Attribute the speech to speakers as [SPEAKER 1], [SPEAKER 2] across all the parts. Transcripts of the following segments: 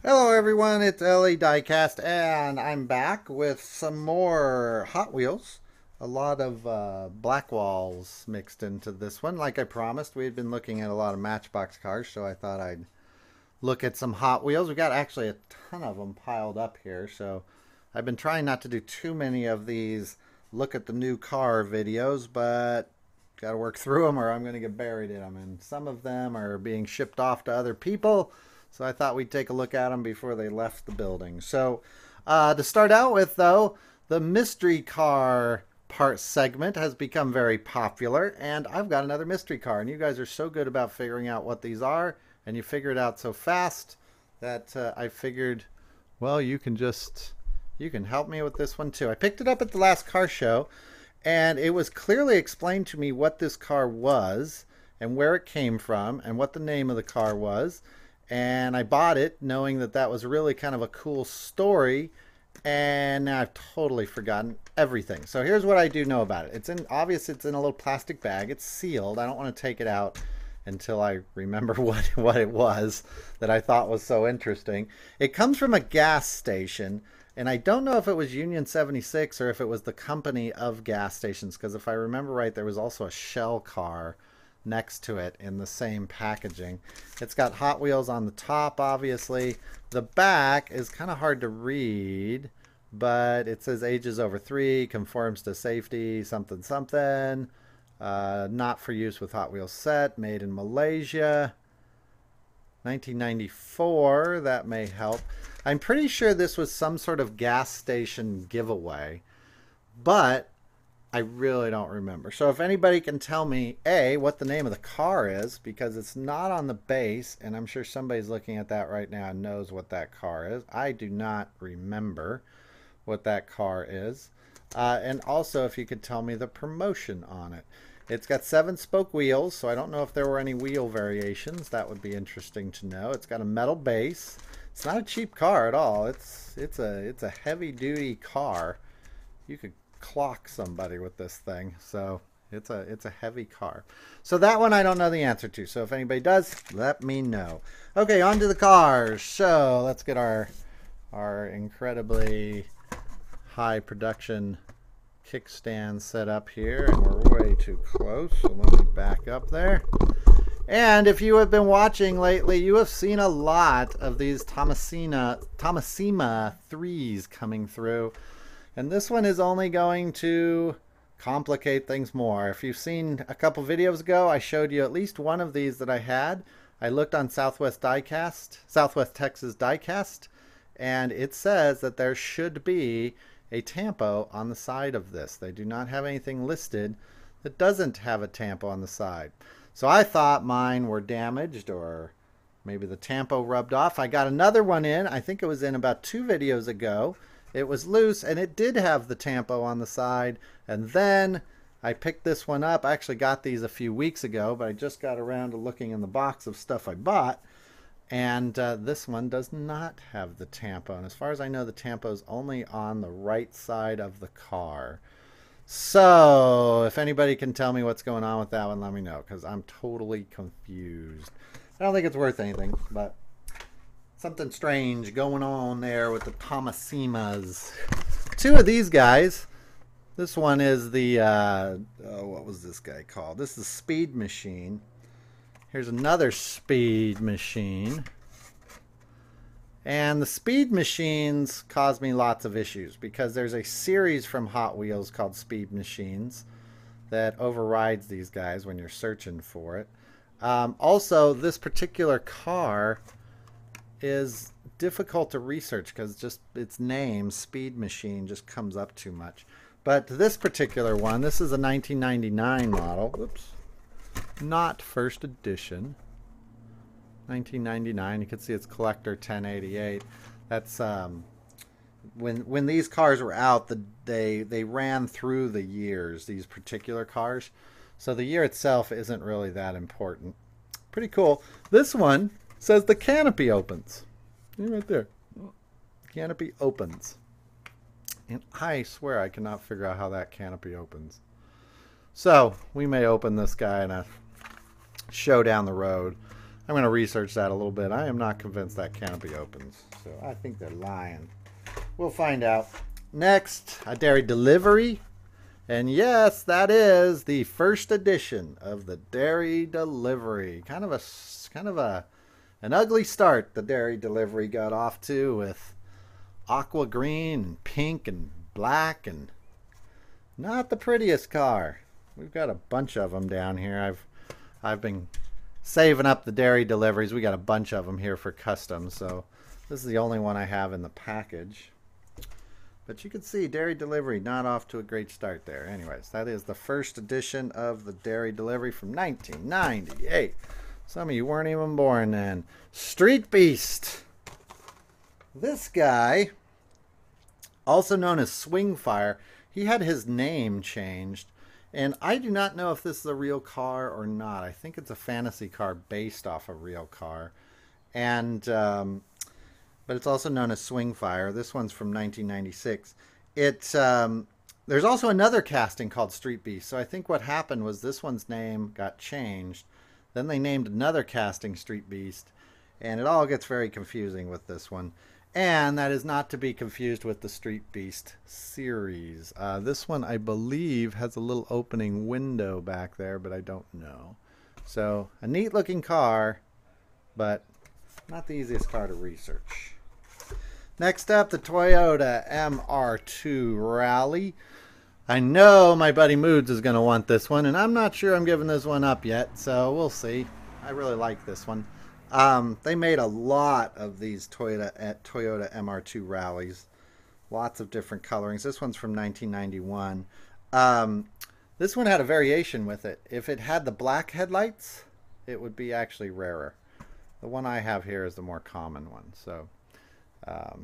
[SPEAKER 1] Hello everyone, it's Ellie Diecast and I'm back with some more Hot Wheels. A lot of black walls mixed into this one. Like I promised, we had been looking at a lot of Matchbox cars, so I thought I'd look at some Hot Wheels. We got actually a ton of them piled up here, so I've been trying not to do too many of these look at the new car videos, but got to work through them or I'm going to get buried in them. And some of them are being shipped off to other people, so I thought we'd take a look at them before they left the building. So to start out with, though, the mystery car part segment has become very popular, and I've got another mystery car, and you guys are so good about figuring out what these are, and you figure it out so fast that I figured, well, you can help me with this one too. I picked it up at the last car show, and it was clearly explained to me what this car was and where it came from and what the name of the car was. And I bought it knowing that that was really kind of a cool story, and now I've totally forgotten everything. So here's what I do know about it. It's in it's in a little plastic bag. It's sealed. I don't want to take it out until I remember what it was that I thought was so interesting. It comes from a gas station, and I don't know if it was Union 76 or if it was the company of gas stations, because if I remember right, there was also a Shell car next to it in the same packaging. It's got Hot Wheels on the top, obviously. The back is kind of hard to read, but it says ages over 3, conforms to safety, something something. Not for use with Hot Wheels set, made in Malaysia. 1994, that may help. I'm pretty sure this was some sort of gas station giveaway, but I really don't remember. So if anybody can tell me, A, what the name of the car is, because it's not on the base, and I'm sure somebody's looking at that right now and knows what that car is. I do not remember what that car is. And also if you could tell me the promotion on it. It's got 7-spoke wheels, so I don't know if there were any wheel variations. That would be interesting to know. It's got a metal base. It's not a cheap car at all. It's a heavy-duty car. You could clock somebody with this thing, so it's a heavy car. So that one I don't know the answer to, so if anybody does, let me know. Okay, on to the cars. So let's get our incredibly high production kickstand set up here, and we're way too close, so let me back up there. And if you have been watching lately, you have seen a lot of these Thomasina 3s coming through. And this one is only going to complicate things more. If you've seen a couple videos ago, I showed you at least one of these that I had. I looked on Southwest Texas Diecast, and it says that there should be a tampo on the side of this. They do not have anything listed that doesn't have a tampo on the side. So I thought mine were damaged, or maybe the tampo rubbed off. I got another one in. I think it was in about 2 videos ago. It was loose, and it did have the tampo on the side. And then I picked this one up. I actually got these a few weeks ago, but I just got around to looking in the box of stuff I bought. And this one does not have the tampo. And as far as I know, the tampo is only on the right side of the car. So if anybody can tell me what's going on with that one, let me know, because I'm totally confused. I don't think it's worth anything, but something strange going on there with the Thomasimas. 2 of these guys. This one is the, what was this guy called? This is Speed Machine. Here's another Speed Machine. And the Speed Machines cause me lots of issues, because there's a series from Hot Wheels called Speed Machines that overrides these guys when you're searching for it. Also, this particular car is difficult to research because just its name, Speed Machine, just comes up too much. But this particular one, this is a 1999 model. Whoops. Not first edition. 1999. You can see it's collector 1088. That's when these cars were out, they ran through the years, these particular cars. So the year itself isn't really that important. Pretty cool. This one says the canopy opens. Right there. Canopy opens. And I swear I cannot figure out how that canopy opens. So we may open this guy in a show down the road. I'm going to research that a little bit. I am not convinced that canopy opens. So I think they're lying. We'll find out. Next, a dairy delivery. And yes, that is the first edition of the Dairy Delivery. Kind of an ugly start the Dairy Delivery got off to, with aqua green and pink and black, and not the prettiest car. We've got a bunch of them down here. I've been saving up the Dairy Deliveries. We got a bunch of them here for custom, so this is the only one I have in the package. But you can see Dairy Delivery not off to a great start there. Anyways, that is the first edition of the Dairy Delivery from 1998. Some of you weren't even born then. Street Beast. This guy, also known as Swingfire, he had his name changed. And I do not know if this is a real car or not. I think it's a fantasy car based off a real car. And but it's also known as Swingfire. This one's from 1996. There's also another casting called Street Beast. So I think what happened was this one's name got changed. Then they named another casting Street Beast. And it all gets very confusing with this one. And that is not to be confused with the Street Beast series. This one, I believe, has a little opening window back there, but I don't know. So a neat looking car, but not the easiest car to research. Next up, the Toyota MR2 Rally. I know my buddy Moods is going to want this one, and I'm not sure I'm giving this one up yet, so we'll see. I really like this one. They made a lot of these Toyota MR2 Rallies. Lots of different colorings. This one's from 1991. This one had a variation with it. If it had the black headlights, it would be actually rarer. The one I have here is the more common one. So a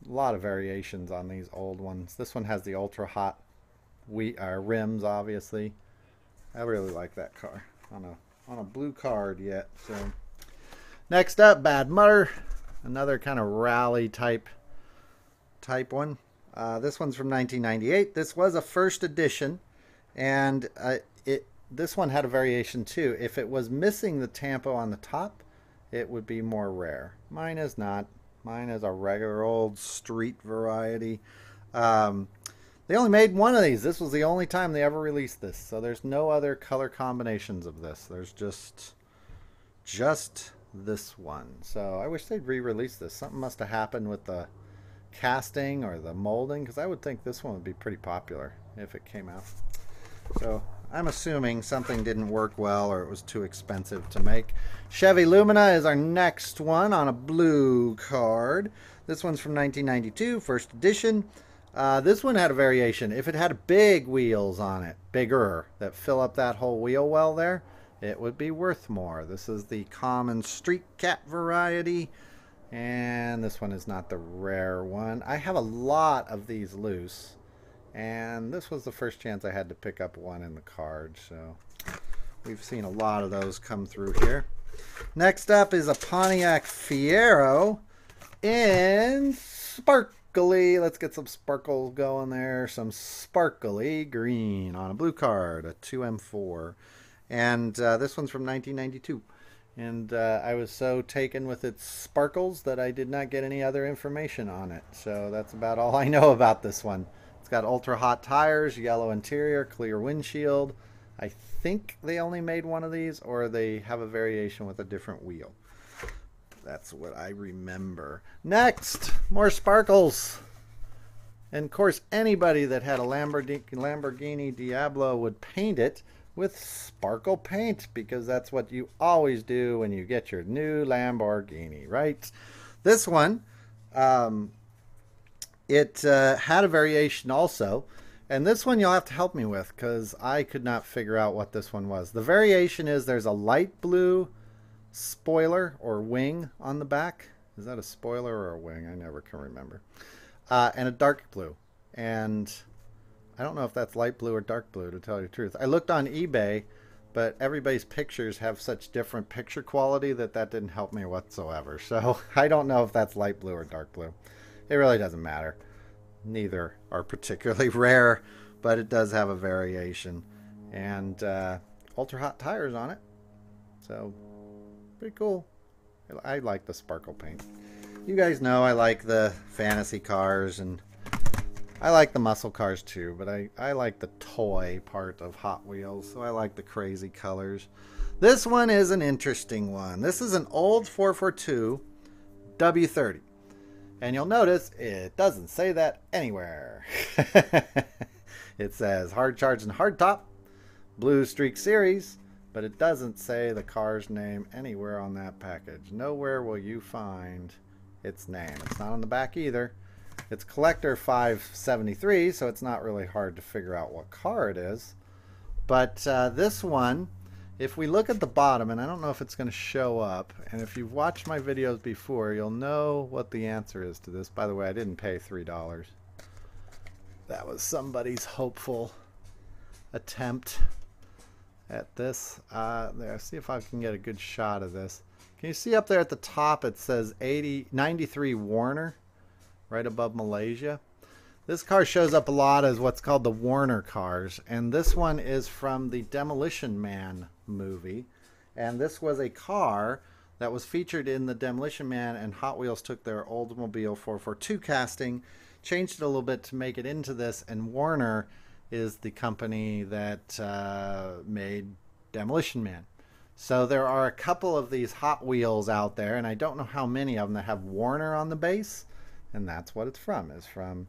[SPEAKER 1] lot of variations on these old ones. This one has the ultra hot rims, obviously. I really like that car on a blue card yet. So next up, Bad Mutter, another kind of rally type one. This one's from 1998. This was a first edition, and this one had a variation too. If it was missing the tampo on the top, it would be more rare. Mine is not. Mine is a regular old street variety. They only made one of these. This was the only time they ever released this. So there's no other color combinations of this. There's just this one. So I wish they'd re-release this. Something must have happened with the casting or the molding, because I would think this one would be pretty popular if it came out. So I'm assuming something didn't work well or it was too expensive to make. Chevy Lumina is our next one on a blue card. This one's from 1992, first edition. This one had a variation. If it had big wheels on it, bigger, that fill up that whole wheel well there, it would be worth more. This is the common street cat variety. And this one is not the rare one. I have a lot of these loose. And this was the first chance I had to pick up one in the card. So we've seen a lot of those come through here. Next up is a Pontiac Fiero in sparkly. Let's get some sparkles going there. Some sparkly green on a blue card, a 2M4. And this one's from 1992. And I was so taken with its sparkles that I did not get any other information on it. So that's about all I know about this one. It's got ultra hot tires, yellow interior, clear windshield. I think they only made one of these, or they have a variation with a different wheel. That's what I remember. Next, more sparkles. And of course, anybody that had a Lamborghini Diablo would paint it with sparkle paint, because that's what you always do when you get your new Lamborghini, right? This one, it had a variation also, and this one you'll have to help me with, because I could not figure out what this one was. The variation is there's a light blue spoiler or wing on the back. Is that a spoiler or a wing? I never can remember. And a dark blue. And I don't know if that's light blue or dark blue, to tell you the truth. I looked on eBay, but everybody's pictures have such different picture quality that didn't help me whatsoever. So I don't know if that's light blue or dark blue. It really doesn't matter. Neither are particularly rare, but it does have a variation. And ultra hot tires on it. So pretty cool. I like the sparkle paint. You guys know I like the fantasy cars, and I like the muscle cars too, but I like the toy part of Hot Wheels, so I like the crazy colors. This one is an interesting one. This is an old 442 W30. And you'll notice it doesn't say that anywhere. It says hard charge and hard top, Blue Streak Series, but it doesn't say the car's name anywhere on that package. Nowhere will you find its name. It's not on the back either. It's Collector 573, so it's not really hard to figure out what car it is. But this one, if we look at the bottom, and I don't know if it's going to show up, and if you've watched my videos before, you'll know what the answer is to this. By the way, I didn't pay $3. That was somebody's hopeful attempt at this. There, see if I can get a good shot of this. Can you see up there at the top it says 93 Warner, right above Malaysia? This car shows up a lot as what's called the Warner cars, and this one is from the Demolition Man movie. And this was a car that was featured in the Demolition Man, and Hot Wheels took their Oldsmobile 442 casting, changed it a little bit to make it into this, and Warner is the company that made Demolition Man. So there are a couple of these Hot Wheels out there, and I don't know how many of them that have Warner on the base, and that's what it's from, is from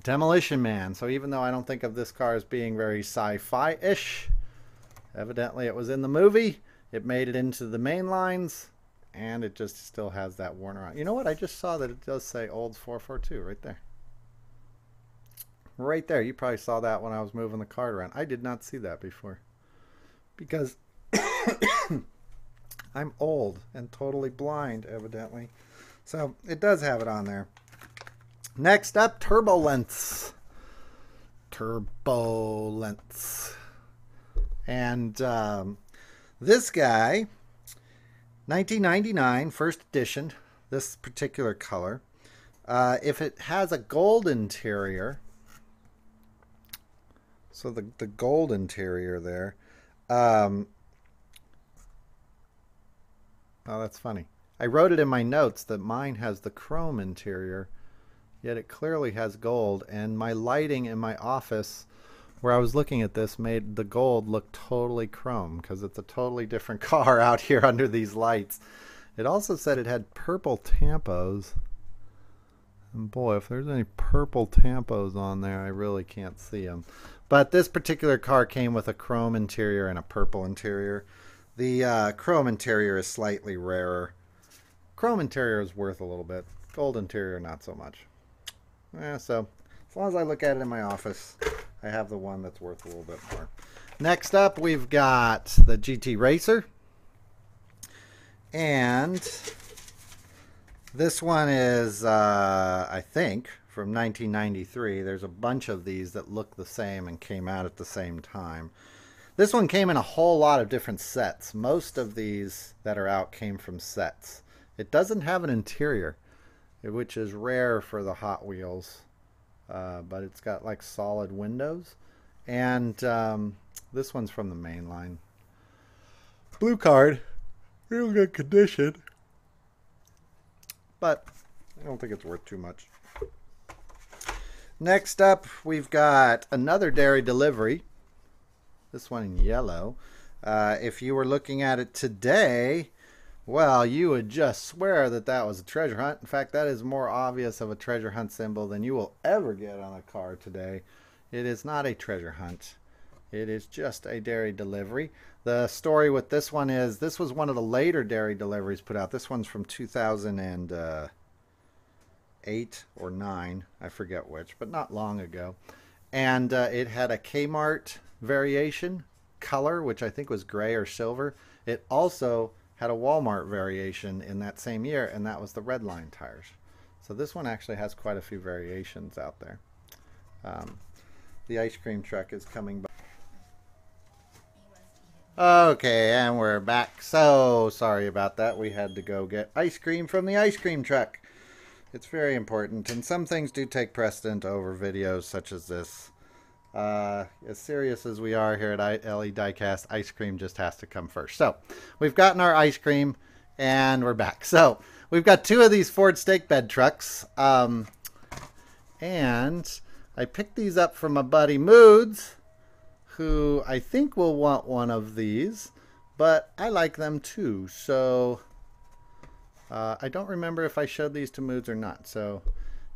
[SPEAKER 1] Demolition Man. So even though I don't think of this car as being very sci-fi-ish, evidently it was in the movie, it made it into the main lines, and it just still has that Warner on. You know what? I just saw that it does say Olds 442 right there. Right there. You probably saw that when I was moving the cart around. I did not see that before, because I'm old and totally blind, evidently. So it does have it on there. Next up, Turbulence. Turbulence. And this guy, 1999, first edition, this particular color. If it has a gold interior, so the gold interior there, oh, that's funny. I wrote it in my notes that mine has the chrome interior, yet it clearly has gold, and my lighting in my office where I was looking at this made the gold look totally chrome, because it's a totally different car out here under these lights. It also said it had purple tampos, and boy, if there's any purple tampos on there, I really can't see them. But this particular car came with a chrome interior and a purple interior. The chrome interior is slightly rarer. Chrome interior is worth a little bit. Gold interior, not so much. So as long as I look at it in my office, I have the one that's worth a little bit more. Next up, we've got the GT Racer. And this one is, I think, from 1993. There's a bunch of these that look the same and came out at the same time. This one came in a whole lot of different sets. Most of these that are out came from sets. It doesn't have an interior, which is rare for the Hot Wheels, but it's got like solid windows. And this one's from the main line. Blue card, real good condition, but I don't think it's worth too much. Next up, we've got another Dairy Delivery. This one in yellow. If you were looking at it today, well, you would just swear that that was a treasure hunt. In fact, that is more obvious of a treasure hunt symbol than you will ever get on a car today. It is not a treasure hunt. It is just a Dairy Delivery. The story with this one is, this was one of the later Dairy Deliveries put out. This one's from 2008 or 9. I forget which, but not long ago. And it had a Kmart variation color, which I think was gray or silver. It also had a Walmart variation in that same year, and that was the red line tires. So this one actually has quite a few variations out there. The ice cream truck is coming by. Okay, and we're back. So sorry about that. We had to go get ice cream from the ice cream truck. It's very important, and some things do take precedent over videos such as this. As serious as we are here at LE Diecast, ice cream just has to come first. So we've gotten our ice cream, And we're back. So we've got two of these Ford stake bed trucks. And I picked these up from my buddy Moods, who I think will want one of these. But I like them too. So I don't remember if I showed these to Moods or not. So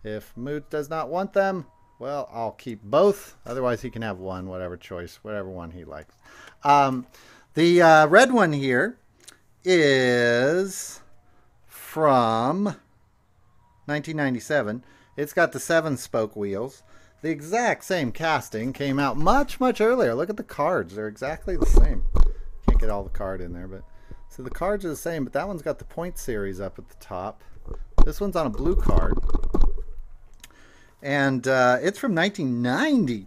[SPEAKER 1] if Moods does not want them, well, I'll keep both. Otherwise, he can have one, whatever choice, whatever one he likes. The red one here is from 1997. It's got the 7-spoke wheels. The exact same casting came out much, much earlier. Look at the cards. They're exactly the same. Can't get all the card in there, but so the cards are the same, but that one's got the point series up at the top. This one's on a blue card. And it's from 1990.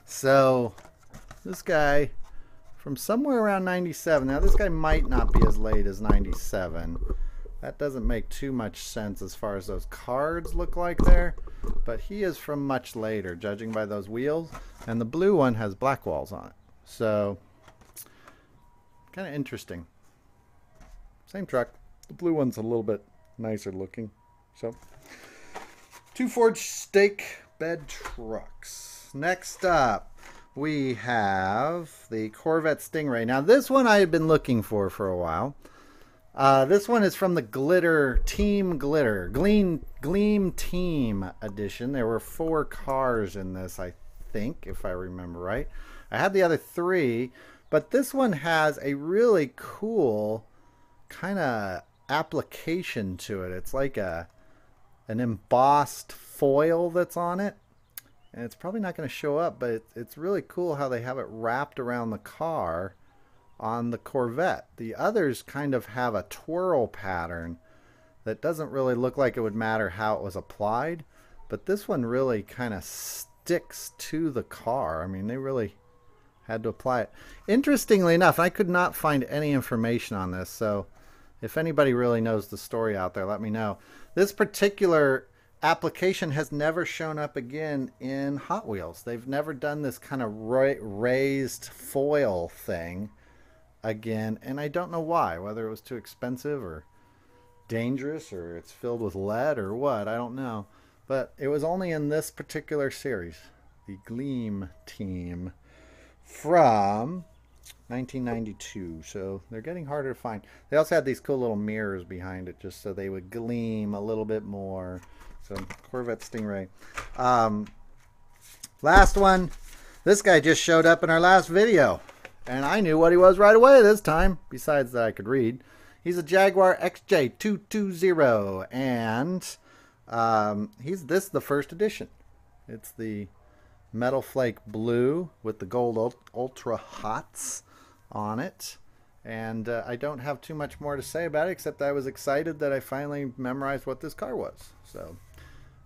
[SPEAKER 1] So this guy from somewhere around 97. Now this guy might not be as late as 97. That doesn't make too much sense as far as those cards look like there. But he is from much later, judging by those wheels. And the blue one has black walls on it. So kind of interesting. Same truck. The blue one's a little bit nicer looking. So two Ford stake bed trucks. Next up, we have the Corvette Stingray. Now, this one I had been looking for a while. This one is from the Gleam Team Edition. There were 4 cars in this, I think, if I remember right. I had the other 3, but this one has a really cool kind of application to it. It's like an embossed foil that's on it, and it's probably not going to show up, but it's really cool how they have it wrapped around the car on the Corvette. The others kind of have a twirl pattern that doesn't really look like it would matter how it was applied, but this one really kind of sticks to the car. I mean, they really had to apply it. Interestingly enough, I could not find any information on this, so if anybody really knows the story out there, let me know. This particular application has never shown up again in Hot Wheels. They've never done this kind of raised foil thing again, and I don't know why. Whether it was too expensive or dangerous or it's filled with lead or what, I don't know. But it was only in this particular series, the Gleam Team, from 1992, so they're getting harder to find. They also had these cool little mirrors behind it just so they would gleam a little bit more. So Corvette Stingray. Last one. This guy just showed up in our last video, and I knew what he was right away this time, besides that I could read. He's a Jaguar XJ220, and he's the first edition. It's the Metal Flake Blue with the gold Ultra Hots on it. And I don't have too much more to say about it, except I was excited that I finally memorized what this car was. So,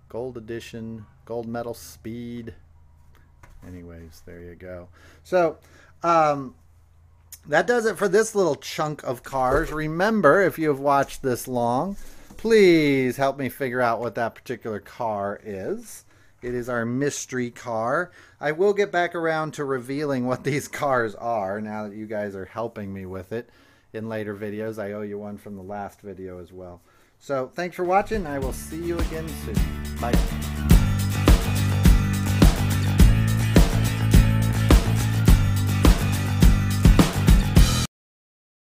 [SPEAKER 1] gold edition, gold metal speed. Anyways, there you go. So, that does it for this little chunk of cars. Remember, if you have watched this long, please help me figure out what that particular car is. It is our mystery car. I will get back around to revealing what these cars are now that you guys are helping me with it in later videos. I owe you one from the last video as well. So thanks for watching. I will see you again soon. Bye.